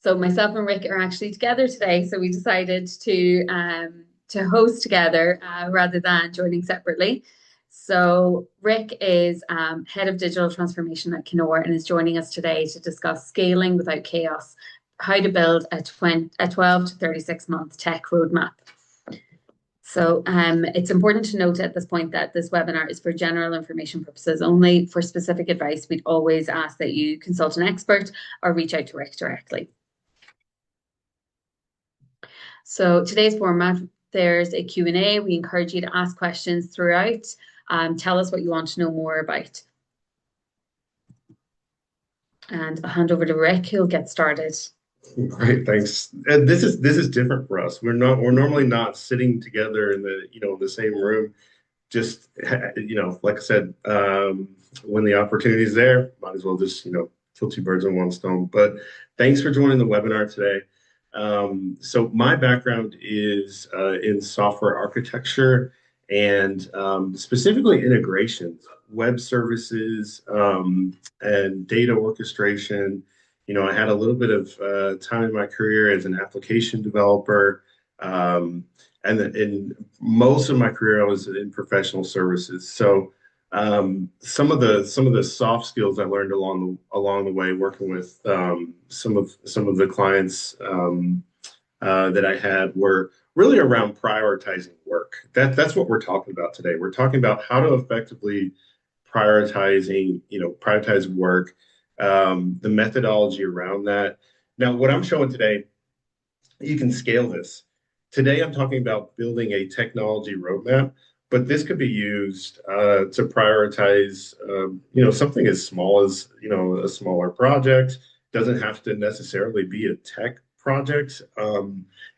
So myself and Rick are actually together today. So we decided to host together rather than joining separately. So Rick is head of digital transformation at Knorr and is joining us today to discuss scaling without chaos, how to build a 12 to 36 month tech roadmap. So it's important to note at this point that this webinar is for general information purposes only. For specific advice, we'd always ask that you consult an expert or reach out to Rick directly. So today's format, there's a Q&A. We encourage you to ask questions throughout. Tell us what you want to know more about. And I'll hand over to Rick, who'll get started. Great, thanks. And this is different for us. We're normally not sitting together in the same room. Just like I said, when the opportunity is there, might as well just kill two birds with one stone. But thanks for joining the webinar today. So my background is in software architecture and specifically integrations, web services, and data orchestration. I had a little bit of time in my career as an application developer, and in most of my career, I was in professional services. So some of the soft skills I learned along the way working with some of the clients that I had were really around prioritizing work. That's what we're talking about today. We're talking about how to effectively prioritize work, the methodology around that. Now, what I'm showing today, you can scale this. Today, I'm talking about building a technology roadmap, but this could be used to prioritize, something as small as, a smaller project. Doesn't have to necessarily be a tech project.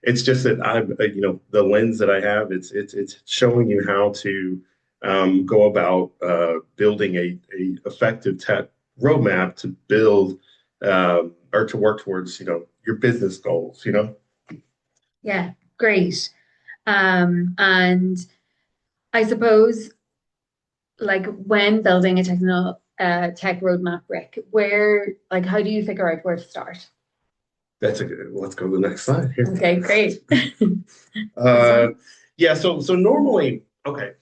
It's just that the lens that I have, it's showing you how to go about building a effective tech roadmap to build or to work towards, your business goals. Yeah, great. And I suppose, like when building a tech roadmap, Rick, how do you figure out where to start? Let's go to the next slide here. Okay, great. Yeah, so normally, okay,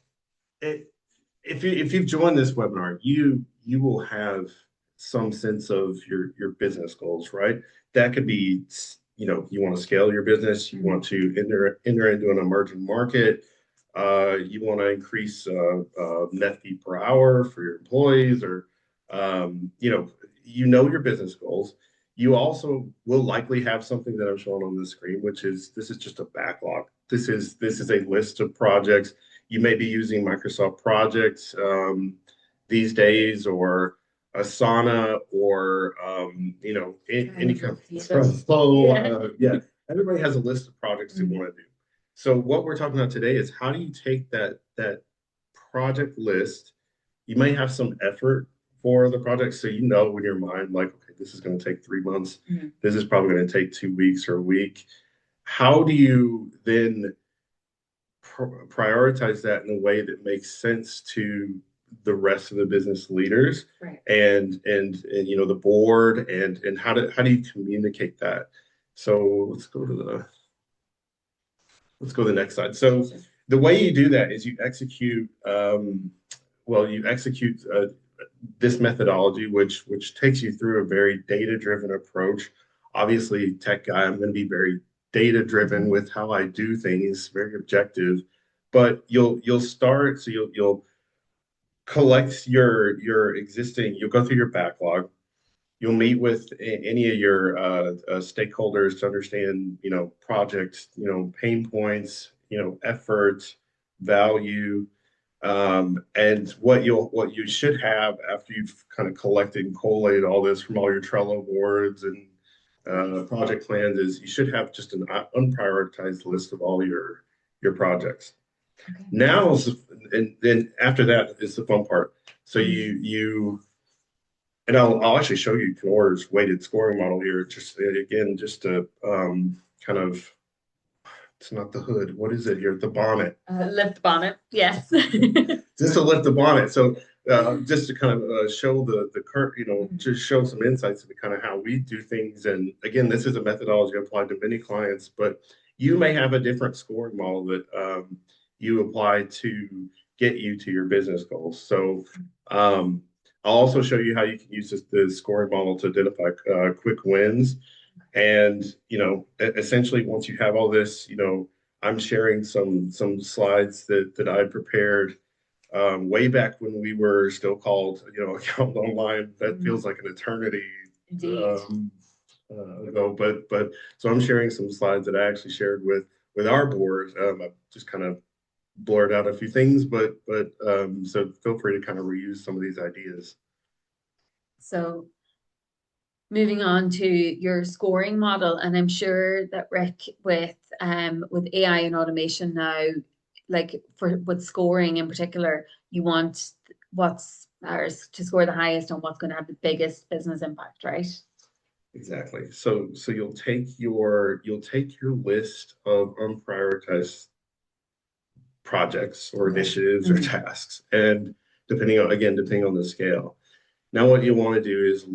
if you've joined this webinar, you will have some sense of your business goals, right? That could be, you want to scale your business, you want to enter into an emerging market, you want to increase net fee per hour for your employees, or your business goals. You also will likely have something that I'm showing on the screen, which is this is just a backlog. This is a list of projects. You may be using Microsoft Projects these days, or Asana, or any kind of flow. Yeah, everybody has a list of projects they want to do. So what we're talking about today is how do you take that project list? You may have some effort for the project, so in your mind, like, okay, this is going to take 3 months. Mm-hmm. This is probably going to take 2 weeks or a week. How do you then prioritize that in a way that makes sense to the rest of the business leaders, right, and the board, and how do you communicate that? So let's go to the next slide. So the way you do that is you execute this methodology, which takes you through a very data-driven approach. Obviously, tech guy, I'm going to be very data-driven with how I do things, very objective. But you'll start, so you'll collect your existing, you'll go through your backlog. You'll meet with any of your stakeholders to understand, projects, pain points, effort, value, and what you should have after you've kind of collected and collated all this from all your Trello boards and project plans is you should have just an unprioritized list of all your projects. okay. Now, and then after that is the fun part. So and I'll actually show you Knorr's weighted scoring model here. Just to kind of, it's not the hood. What is it here? The bonnet. Lift the bonnet. Yes. Just to lift the bonnet. So just to kind of show the current, just show some insights into kind of how we do things. And again, this is a methodology applied to many clients, but you may have a different scoring model that you apply to get you to your business goals. So I'll also show you how you can use the scoring model to identify quick wins. And essentially, once you have all this, I'm sharing some slides that I prepared way back when we were still called, Account Online. That feels like an eternity Indeed. ago. But so I'm sharing some slides that I actually shared with our board. I just kind of blurred out a few things, but so feel free to kind of reuse some of these ideas. So moving on to your scoring model, and I'm sure that Rick, with AI and automation now, like with scoring in particular, you want what's ours to score the highest on what's going to have the biggest business impact, right? Exactly. So you'll take your list of unprioritized projects or initiatives or tasks, and depending on the scale. Now, what you want to do is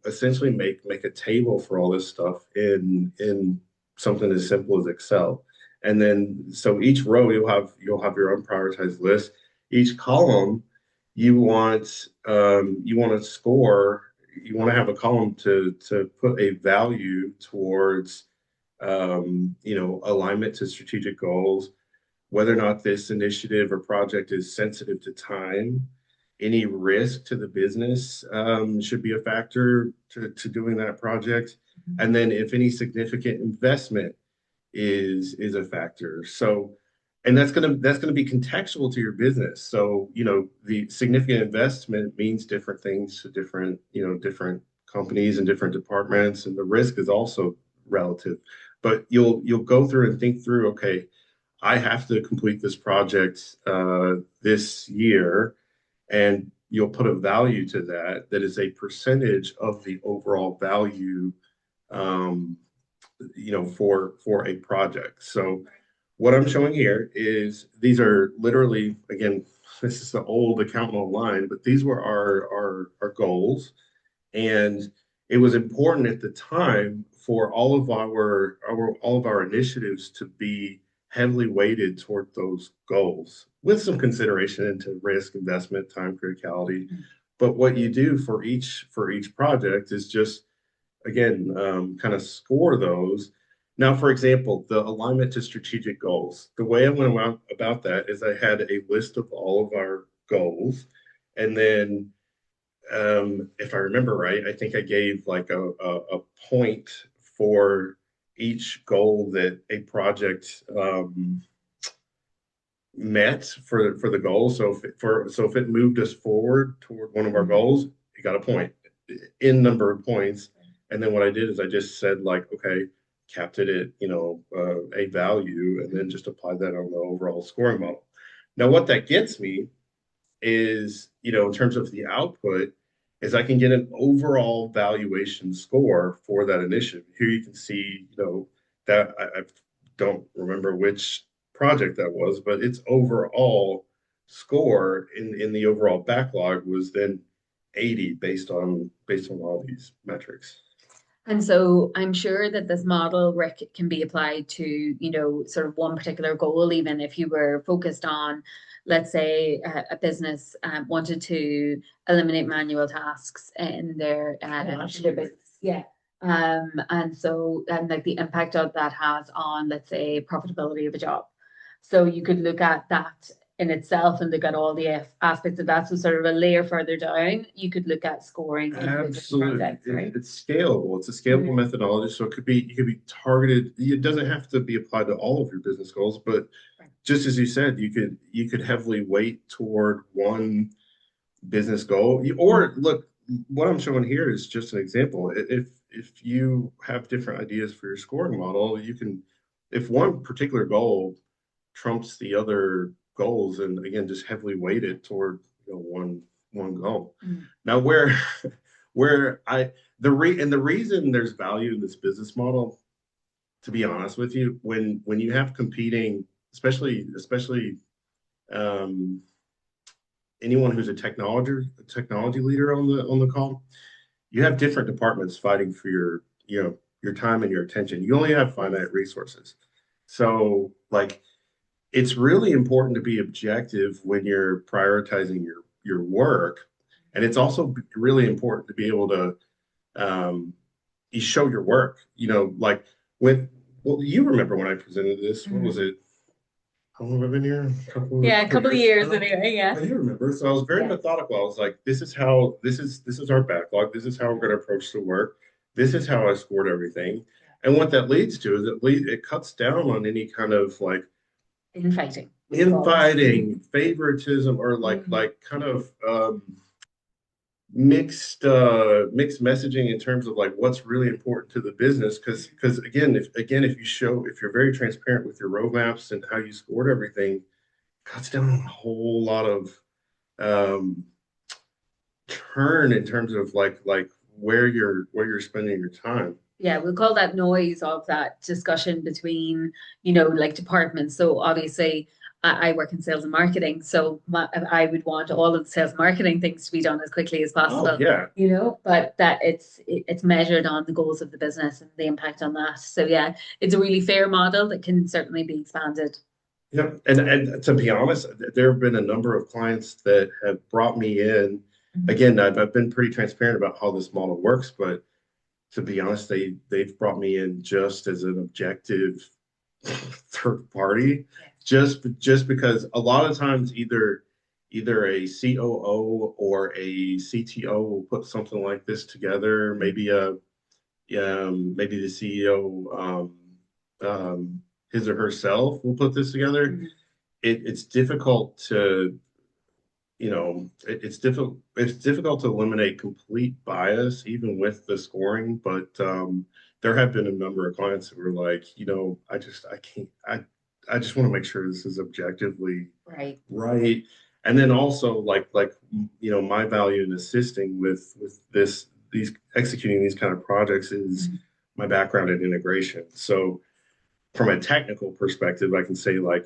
essentially make a table for all this stuff in something as simple as Excel. And then so each row you'll have your unprioritized list. Each column you want to score. You want to have a column to put a value towards alignment to strategic goals, whether or not this initiative or project is sensitive to time, any risk to the business should be a factor to doing that project. And then if any significant investment is a factor. So, and that's gonna be contextual to your business. So, the significant investment means different things to different companies and different departments, and the risk is also relative. But you'll go through and think through, okay, I have to complete this project this year, and you'll put a value to that is a percentage of the overall value, um, for a project. So what I'm showing here is these are literally, again, this is the old Accountant Online, but these were our goals. And it was important at the time for all of our initiatives to be heavily weighted toward those goals with some consideration into risk, investment, time criticality. But what you do for each project is just, again, kind of score those. Now, for example, the alignment to strategic goals. The way I went about that is I had a list of all of our goals, and then if I remember right, I think I gave like a point for each goal that a project met for the goal. So if it moved us forward toward one of our goals, it got a point in number of points. And then what I did is I just said like, okay, capped it at a value, and then just applied that on the overall scoring model. Now, what that gets me is, in terms of the output, is I can get an overall valuation score for that initiative. Here you can see, that I don't remember which project that was, but its overall score in the overall backlog was then 80 based on all these metrics. And so I'm sure that this model, Rick, can be applied to, sort of one particular goal, even if you were focused on, let's say, a business wanted to eliminate manual tasks in their business. Yeah. And like the impact of that has on, let's say, profitability of a job. So you could look at that in itself and look at all the aspects of that. So sort of a layer further down, you could look at scoring Absolutely. projects, right? It's scalable. It's a scalable methodology. So it could be targeted. It doesn't have to be applied to all of your business goals, but just as you said, you could heavily weight toward one business goal. Or look, what I'm showing here is just an example. If you have different ideas for your scoring model, if one particular goal trumps the other goals, and again, just heavily weighted toward one goal. Now, where I the reason there's value in this business model, to be honest with you, when you have competing, especially um, anyone who's a technology leader on the call, you have different departments fighting for your time and your attention. You only have finite resources. So like it's really important to be objective when you're prioritizing your work. And it's also really important to be able to you show your work. Like when well, you remember when I presented this, what was Mhm. it? How long have I been here? Yeah, a Couple couple of years. years anyway. Yeah. I do remember. So I was very Yeah. methodical. I was like, this is our backlog. This is how we're going to approach the work. This is how I scored everything. And what that leads to is it cuts down on any kind of like Infighting. infighting, favoritism, or Mhm. like kind of mixed messaging in terms of like what's really important to the business. Because if if you're very transparent with your roadmaps and how you scored everything, cuts down on a whole lot of um, turn in terms of like where you're spending your time. Yeah, we'll call that noise of that discussion between, like departments. So obviously, I work in sales and marketing, so I would want all of the sales and marketing things to be done as quickly as Oh possible, yeah. but that it's measured on the goals of the business and the impact on that. So yeah, it's a really fair model that can certainly be expanded. Yep. And to be honest, there have been a number of clients that have brought me in. Mhm. Again, I've been pretty transparent about how this model works, but to be honest, they've brought me in just as an objective third party, just because a lot of times either a COO or a CTO will put something like this together, maybe the CEO his or herself will put this together. Mhm. It's difficult to it's difficult to eliminate complete bias even with the scoring, but there have been a number of clients who were like, I can't I just want to make sure this is objectively Right. right. And then also my value in assisting with these executing these kind of projects is Mhm. my background in integration. So from a technical perspective, I can say like,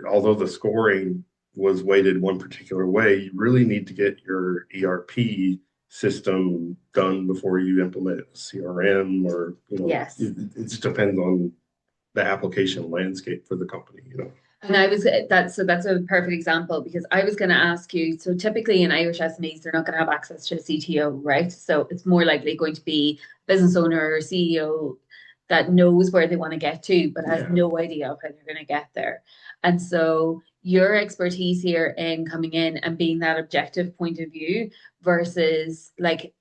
although the scoring was weighted one particular way, you really need to get your ERP system done before you implement a CRM, or Yes. it just depends on the application landscape for the company. And that's a perfect example because I was going to ask you. So typically in Irish SMEs, they're not going to have access to a CTO, right? So it's more likely going to be a business owner or CEO that knows where they want to get to, but has Yeah. no idea of how they're going to get there. And so your expertise here in coming in and being that objective point of view versus like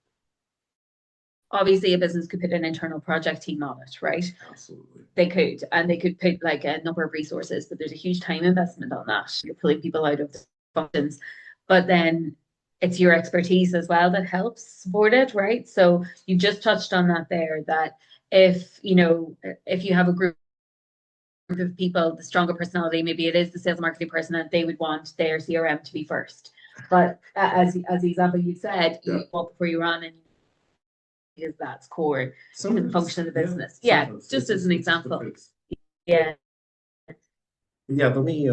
obviously a business could put an internal project team on it, right? Absolutely. They could, and they could put like a number of resources, but there's a huge time investment on that. You're pulling people out of the functions, but then it's your expertise as well that helps support it, right? So you just touched on that there, that if you have a group of people, the stronger personality, maybe it is the sales marketing person, and they would want their CRM to be first. But as the example you said, Yeah. you walk before you run, and is that's core to the Sometimes, function of the yeah, business. Yeah, sometimes just as an it just example. depends. Yeah. Yeah, let me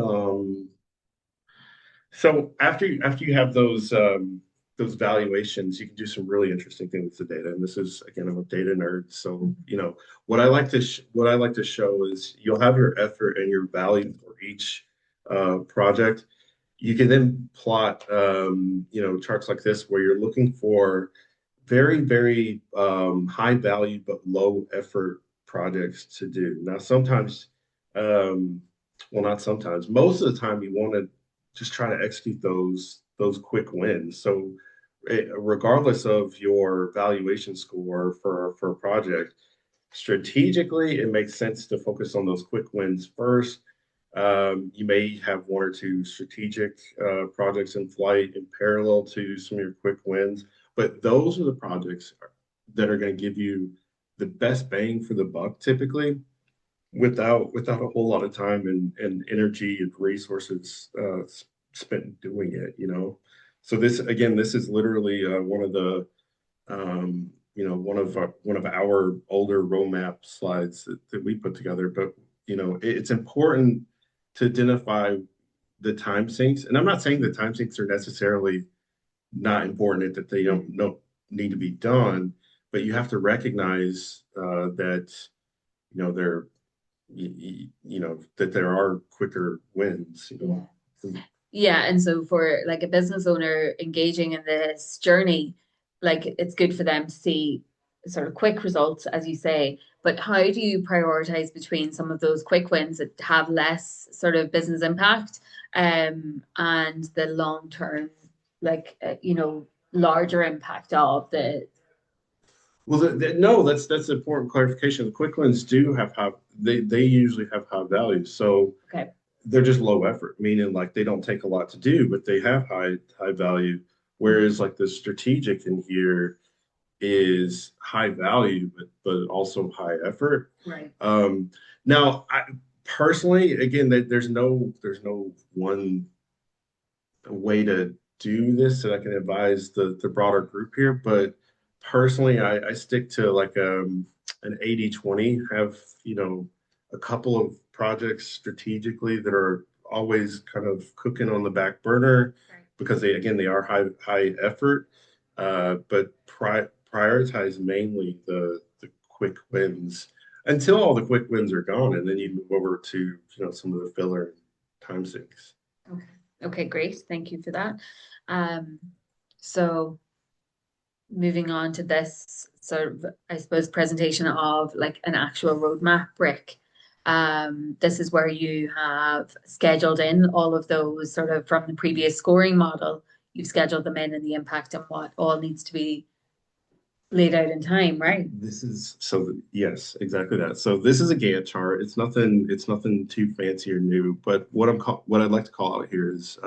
so after you have those valuations, you can do some really interesting things with the data. And this is again, I'm a data nerd, so what I like to show is you'll have your effort and your value for each project. You can then plot charts like this where you're looking for very, very high value but low effort projects to do. Now, sometimes, um, well, not sometimes, most of the time, you want to just try to execute those quick wins. So, regardless of your valuation score for a project, strategically, it makes sense to focus on those quick wins first. You may have one or two strategic projects in flight in parallel to some of your quick wins, but those are the projects that are going to give you the best bang for the buck typically without a whole lot of time and energy and resources spent doing it. So this is literally one of the one of our older roadmap slides that we put together. But it's important to identify the time sinks, and I'm not saying the time sinks are necessarily not important, that they don't need to be done, but you have to recognize that they're that there are quicker wins. Yeah. Yeah, and so for like a business owner engaging in this journey, like it's good for them to see sort of quick results, as you say. But how do you prioritize between some of those quick wins that have less sort of business impact, and the long term, like larger impact of the. Well, no, that's an important clarification. The quick ones do have high, they usually have high value. So Okay. they're just low effort, meaning like they don't take a lot to do, but they have high value. Whereas like the strategic in here is high value, but also high effort. Right. Now, I personally, again, there's no one way to do this that I can advise the broader group here, but personally, I stick to like an 80-20, have, a couple of projects strategically that are always kind of cooking on the back burner Right. because they are high effort, but prioritize mainly the quick wins until all the quick wins are gone, and then you move over to some of the filler time sinks. Okay. Okay, great. Thank you for that. Um, so moving on to this sort of, I suppose, presentation of like an actual roadmap brick. This is where you have scheduled in all of those sort of from the previous scoring model. You've scheduled them in and the impact and what all needs to be laid out in time, right? Yes, exactly that. So this is a Gantt chart. It's nothing too fancy or new, but what I'd like to call out here is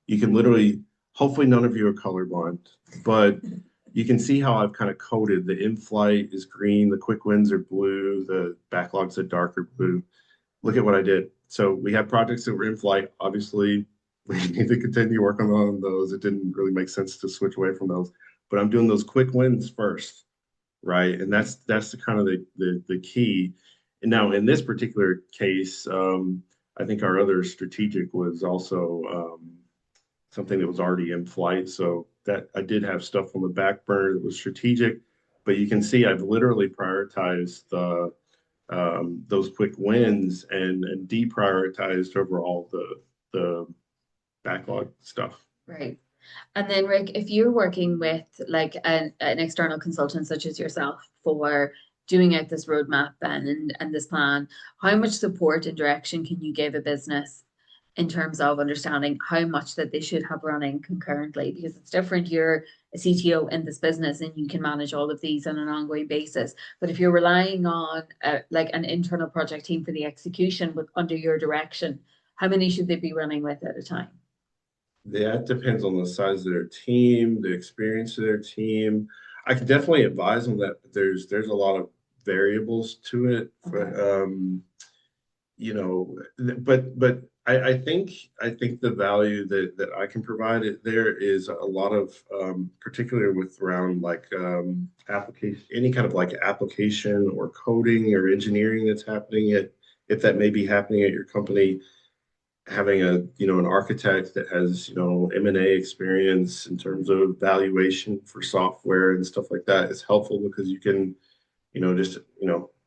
you can literally, hopefully none of you are colorblind, but you can see how I've kind of coded the in-flight is green, the quick wins are blue, the backlogs are darker blue. Look at what I did. So we have projects that were in flight. Obviously, we need to continue working on those. It didn't really make sense to switch away from those, but I'm doing those quick wins first, right? And that's the kind of the key. And now in this particular case, I think our other strategic was also something that was already in flight. So that I did have stuff on the back burner that was strategic, but you can see I've literally prioritized those quick wins and deprioritized overall the backlog stuff. Right. And then, Rick, if you're working with like an external consultant such as yourself for doing out this roadmap and this plan, how much support and direction can you give a business in terms of understanding how much that they should have running concurrently? Because it's different. You're a CTO in this business and you can manage all of these on an ongoing basis. But if you're relying on like an internal project team for the execution with under your direction, how many should they be running with at a time? That depends on the size of their team, the experience of their team. I can definitely advise on that, but there's a lot of variables to it. Okay. But I think the value that I can provide there is a lot of particularly with around like application, any kind of like application or coding or engineering that's happening at if that may be happening at your company, having an architect that has M&A experience in terms of valuation for software and stuff like that is helpful because you can just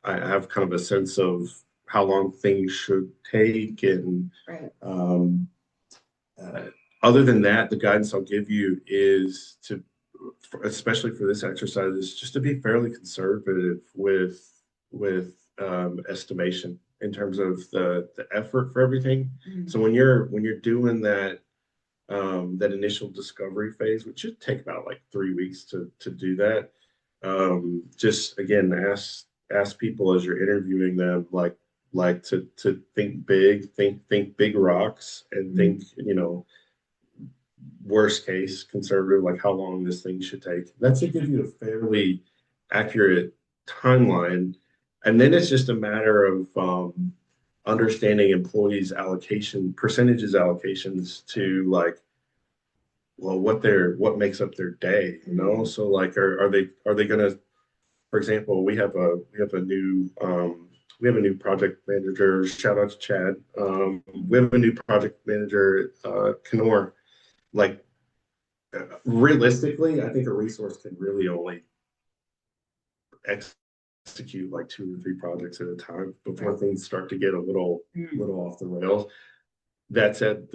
I have kind of a sense of how long things should take. And Right. uh, other than that, the guidance I'll give you is especially for this exercise, is just to be fairly conservative with estimation in terms of the effort for everything. Mm. So when you're doing that initial discovery phase, which should take about like 3 weeks to do that, just again ask people as you're interviewing them, like to think big, think big rocks, and think worst case conservative, like how long this thing should take. That should give you a fairly accurate timeline, and then it's just a matter of understanding employees allocation percentages allocations to like, well, what makes up their day, so like are they gonna, for example, we have a new we have a new project manager. Shout out to Chad. We have a new project manager, Kenor. Like realistically, I think a resource can really only execute like 2 or 3 projects at a time before things start to get a little off the rails. That said,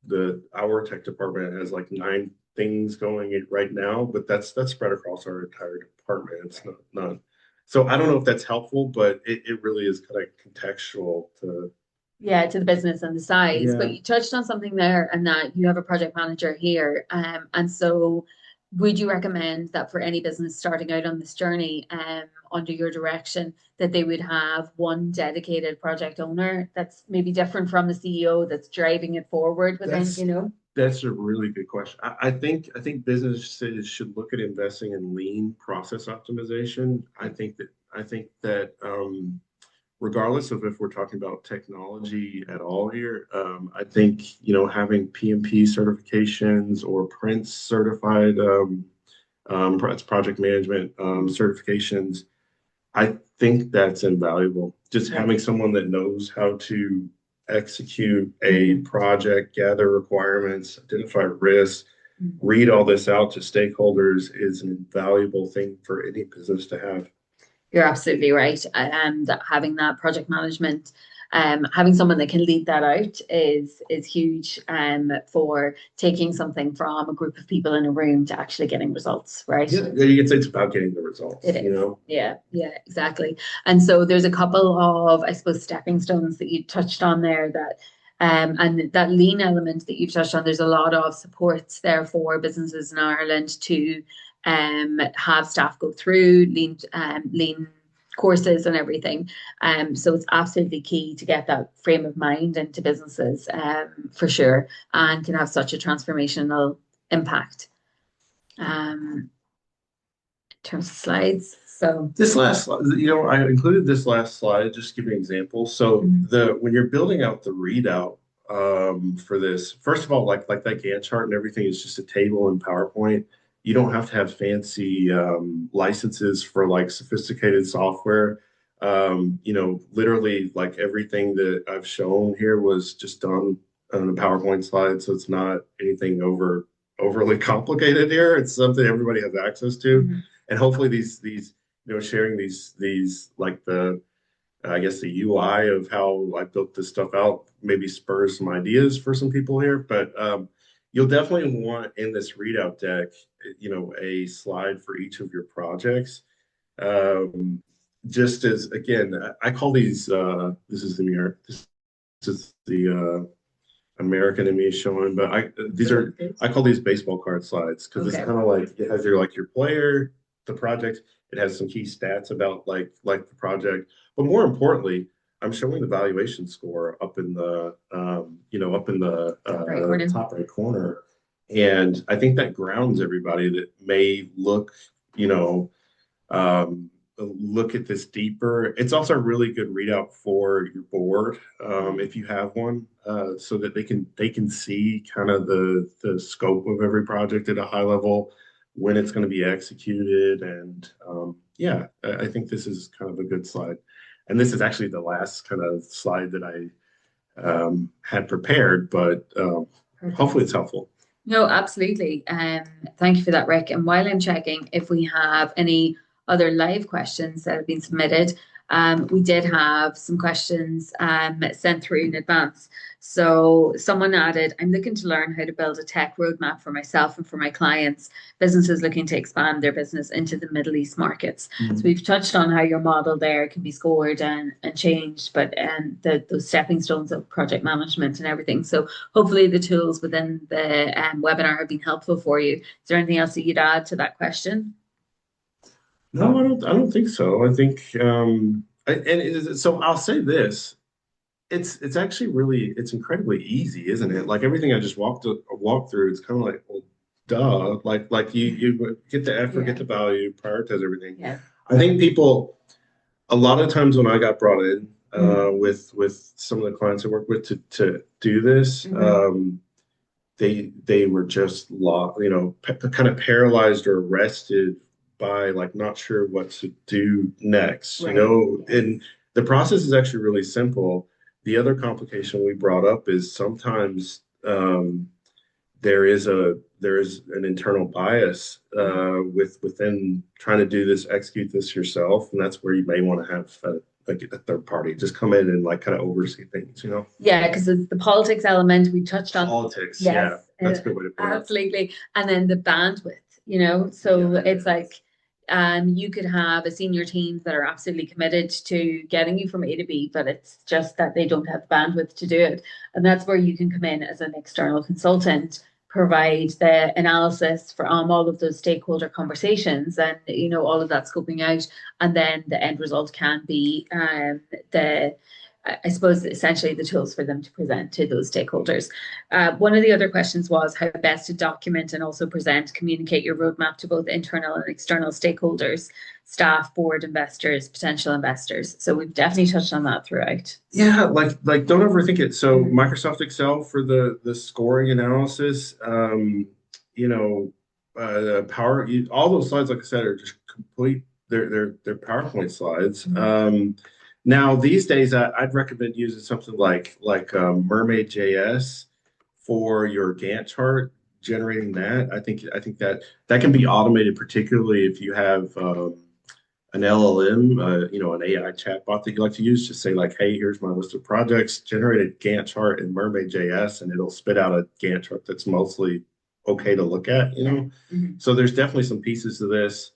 the our tech department has like 9 things going right now, but that's spread across our entire department. It's not. So I don't know if that's helpful, but it really is kind of contextual to Yeah, to the business and the size. But yeah. you touched on something there, and that you have a project manager here. And so would you recommend that for any business starting out on this journey, under your direction, that they would have one dedicated project owner that's maybe different from the CEO that's driving it forward within, That's that's a really good question. I think businesses should look at investing in lean process optimization. I think that regardless of if we're talking about technology at all here, I think having PMP certifications or Prince certified project management certifications, I think that's invaluable. Just Yeah. having someone that knows how to execute a project, gather requirements, identify risks, Mhm. read all this out to stakeholders is an invaluable thing for any business to have. You're absolutely right. And having that project management, having someone that can lead that out is huge, for taking something from a group of people in a room to actually getting results, right? Yeah, it's about getting the results, It is. Yeah, yeah, exactly. And so there's a couple of, I suppose, stepping stones that you touched on there, that and that lean element that you've touched on. There's a lot of supports there for businesses in Ireland to have staff go through lean courses and everything. So it's absolutely key to get that frame of mind into businesses, for sure, and can have such a transformational impact. Um, in terms of slides. So This last, I included this last slide just to give you an example. So the when you're building out the readout for this, first of all, like that Gantt chart and everything is just a table in PowerPoint. You don't have to have fancy licenses for like sophisticated software. Literally like everything that I've shown here was just done on a PowerPoint slide, so it's not anything overly complicated here. It's something everybody has access to, and hopefully these sharing these like the I guess the UI of how I built this stuff out maybe spurs some ideas for some people here. But you'll definitely want in this readout deck, a slide for each of your projects. Um, just as again, I call these this is the American in me showing, but I call these baseball card slides because it's okay. kind of like it has your player, the project. It has some key stats about like the project, but more importantly, I'm showing the valuation score up in the up in the Right corner. top right corner, and I think that grounds everybody that may you know look at this deeper. It's also a really good readout for your board, if you have one, so that they can see kind of the scope of every project at a high level, when it's going to be executed, and yeah, I think this is kind of a good slide. And this is actually the last kind of slide that I had prepared, but hopefully it's helpful. No, absolutely. Thank you for that, Rick. And while I'm checking if we have any other live questions that have been submitted, we did have some questions sent through in advance. So someone added, I'm looking to learn how to build a tech roadmap for myself and for my clients, businesses looking to expand their business into the Middle East markets. So we've touched on how your model there can be scored and changed, but and those stepping stones of project management and everything. So hopefully the tools within the webinar have been helpful for you. Is there anything else that you'd add to that question? No, I don't think so. I think, so I'll say this. It's actually it's incredibly easy, isn't it? Like everything I just walked through, it's kind of like, well, duh. Like you get the effort, get Yeah. the value, prioritize everything. Yeah. I think people a lot of times when I got brought in with some of the clients I work with to do this, they were just kind of paralyzed or arrested by like not sure what to do next, Right. and The process is actually really simple. The other complication we brought up is sometimes there is an internal bias within trying to do this, execute this yourself, and that's where you may want to have like a third party just come in and like kind of oversee things, you know? Yeah, because it's the politics element we touched on. Politics, yeah, Yes, that's a good way to put it. absolutely. And then the bandwidth, Yeah, so it's like you could have a senior team that are absolutely committed to getting you from A to B, but it's just that they don't have bandwidth to do it. And that's where you can come in as an external consultant, provide the analysis for all of those stakeholder conversations and all of that scoping out, and then the end result can be the I suppose essentially the tools for them to present to those stakeholders. One of the other questions was how best to document and also present, communicate your roadmap to both internal and external stakeholders, staff, board, investors, potential investors. So we've definitely touched on that throughout. yeah, like don't overthink it. So Microsoft Excel for the scoring analysis, you know, all those slides, like I said, are just complete. They're PowerPoint slides. Now these days, I'd recommend using something Mermaid JS for your Gantt chart, generating that. I think that can be automated, particularly if you have an LLM, an AI chatbot that you like to use. Just say like, hey, here's my list of projects, generate a Gantt chart in Mermaid JS, and it'll spit out a Gantt chart that's mostly okay to look at, you know? So there's definitely some pieces to this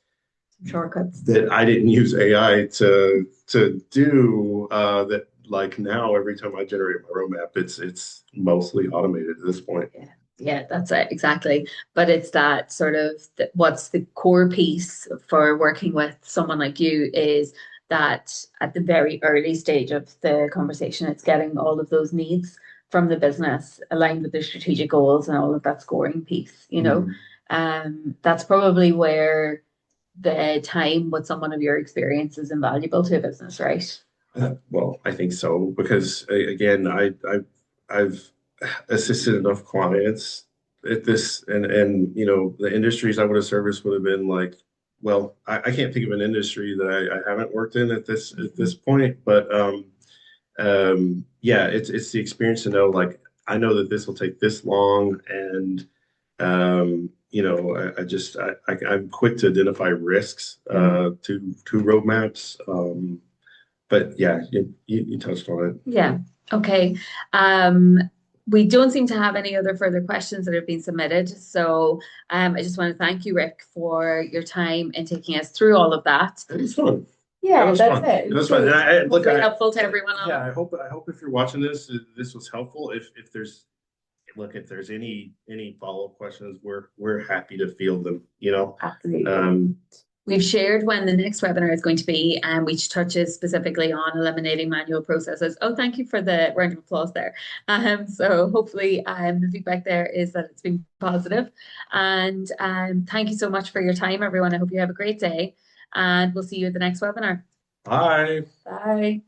Shortcuts. that I didn't use AI to do that like now every time I generate my roadmap, it's mostly automated at this point. Yeah, that's it, exactly. But it's that sort of what's the core piece for working with someone like you is that at the very early stage of the conversation, it's getting all of those needs from the business aligned with their strategic goals and all of that scoring piece. That's probably where the time with someone of your experience is invaluable to a business, right? Well, I think so because again, I've assisted enough clients at this, and the industries I would have serviced would have been like, well, I can't think of an industry that I haven't worked in at this point, but yeah, it's the experience to know like I know that this will take this long, and I'm quick to identify risks to roadmaps. But yeah, you touched on it. Yeah. Okay. Um, we don't seem to have any other further questions that have been submitted. So I just want to thank you, Rick, for your time and taking us through all of that. It was fun. Yeah, That was that's fun. it. It was fun. And Hopefully helpful to everyone yeah, on. I hope if you're watching this was helpful. If there's any follow-up questions, we're happy to field them, you know. Absolutely. We've shared when the next webinar is going to be, which touches specifically on eliminating manual processes. Oh, thank you for the round of applause there. So hopefully the feedback there is that it's been positive. And thank you so much for your time, everyone. I hope you have a great day, and we'll see you at the next webinar. Bye. Bye.